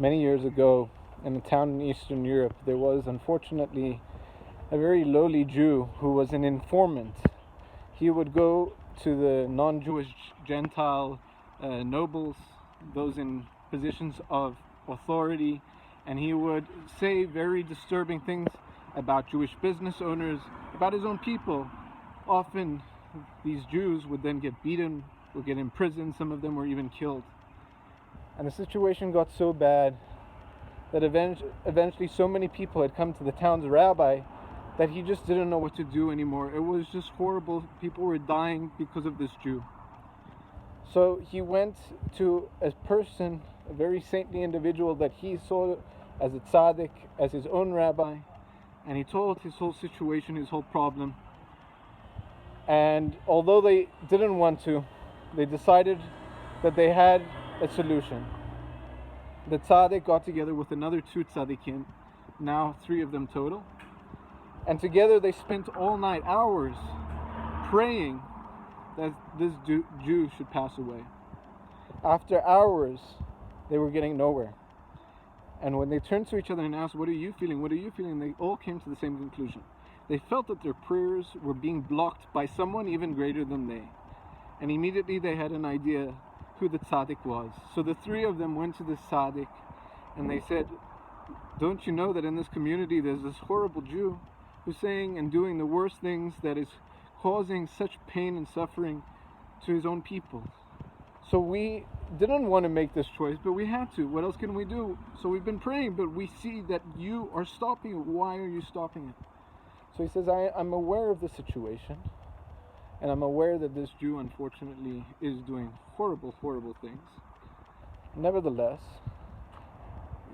Many years ago, in a town in Eastern Europe, there was unfortunately a very lowly Jew who was an informant. He would go to the non-Jewish Gentile nobles, those in positions of authority, and he would say very disturbing things about Jewish business owners, about his own people. Often these Jews would then get beaten, would get imprisoned, some of them were even killed. And the situation got so bad that eventually so many people had come to the town's rabbi that he just didn't know what to do anymore. It was just horrible. People were dying because of this Jew. So he went to a person, a very saintly individual that he saw as a tzaddik, as his own rabbi, and he told his whole situation, his whole problem. And although they didn't want to, they decided that they had a solution. The tzaddik got together with another 2 tzaddikim, now 3 of them total, and together they spent all night, hours, praying that this Jew should pass away. After hours, they were getting nowhere. And when they turned to each other and asked, "What are you feeling? What are you feeling?" they all came to the same conclusion. They felt that their prayers were being blocked by someone even greater than they. And immediately they had an idea who the tzaddik was. So the 3 of them went to the tzaddik and they said, "Don't you know that in this community there's this horrible Jew who's saying and doing the worst things that is causing such pain and suffering to his own people? So we didn't want to make this choice, but we had to. What else can we do? So we've been praying, but we see that you are stopping it. Why are you stopping it?" So he says, I'm aware of the situation, and I'm aware that this Jew, unfortunately, is doing horrible, horrible things. Nevertheless,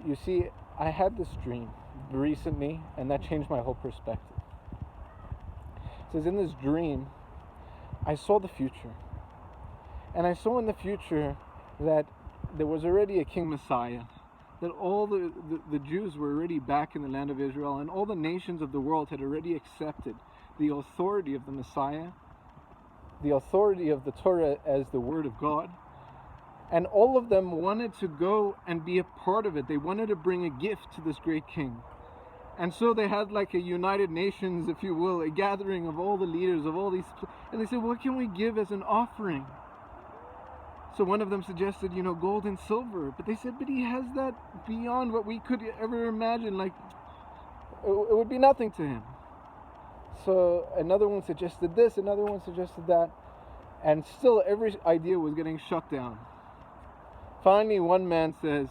you see, I had this dream recently, and that changed my whole perspective. It says, in this dream, I saw the future. And I saw in the future that there was already a King Messiah, that all the Jews were already back in the land of Israel, and all the nations of the world had already accepted the authority of the Messiah, the authority of the Torah as the Word of God, and all of them wanted to go and be a part of it. They wanted to bring a gift to this great king. And so they had like a United Nations, if you will, a gathering of all the leaders of all these, and they said, "What can we give as an offering?" So one of them suggested, gold and silver. But they said, but he has that beyond what we could ever imagine. Like, it would be nothing to him. So another one suggested this, another one suggested that. And still every idea was getting shut down. Finally, one man says,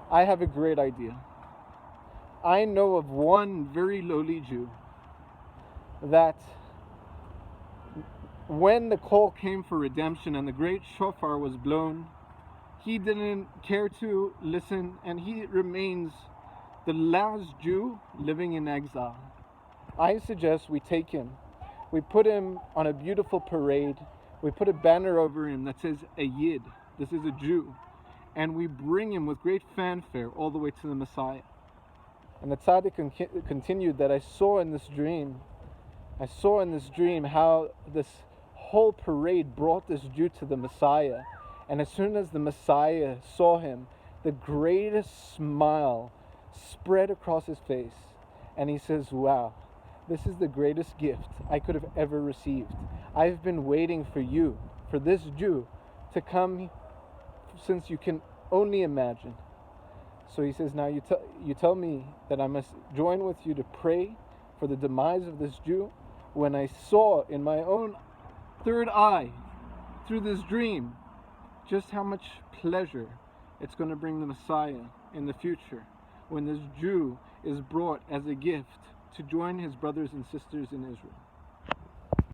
"I have a great idea. I know of one very lowly Jew that when the call came for redemption and the great shofar was blown, he didn't care to listen, and he remains the last Jew living in exile. I suggest we take him, we put him on a beautiful parade, we put a banner over him that says a Yid, this is a Jew, and we bring him with great fanfare all the way to the Messiah." And the tzaddik continued that I saw in this dream how this whole parade brought this Jew to the Messiah. And as soon as the Messiah saw him, the greatest smile spread across his face. And he says, "Wow, this is the greatest gift I could have ever received. I've been waiting for you, for this Jew, to come since you can only imagine." So he says, "Now you tell me that I must join with you to pray for the demise of this Jew, when I saw in my own third eye, through this dream, just how much pleasure it's going to bring the Messiah in the future, when this Jew is brought as a gift to join his brothers and sisters in Israel."